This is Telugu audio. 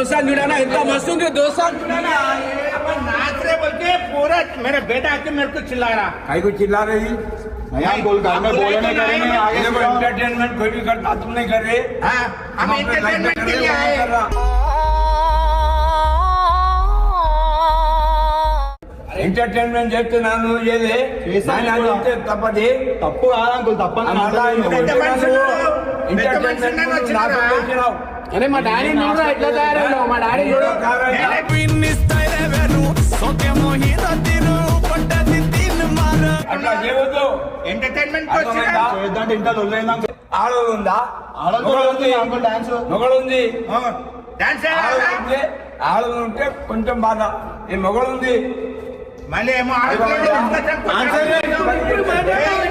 दोस्तान जुड़ाना इतना मस्त हूँ दोस्तान जुड़ाना नाच रहे बोल के पूरा मेरा बेटा आके मेरे को चिल्ला रहा। कहीं को चिल्ला रही नहीं बोल घर में बोले नहीं करेंगे आगे एंटरटेनमेंट कोई भी करता तुम नहीं कर रहे। हाँ, हम एंटरटेनमेंट के लिए आए। ఎంటర్టైన్మెంట్ చేస్తున్నాను ఏది తప్పది తప్పు కాదు అంకుల్ తప్పని అరే మా డాడీ చూడరా ఎట్లా తయారయ్యావు మా డాడీ అట్లా చేయవద్దు ఎంటర్టైన్మెంట్ చేద్దాంటే ఇంట్లో లొల్లైంది అంకుల్ ఆడదు ఉందా ఆడది అంకుల్ డాన్స్ మొగలుంది డాన్స్ ఆడదు ఉంటే కొంచెం బాధ ఈ మొగలుంది మళ్ళీ ఏమో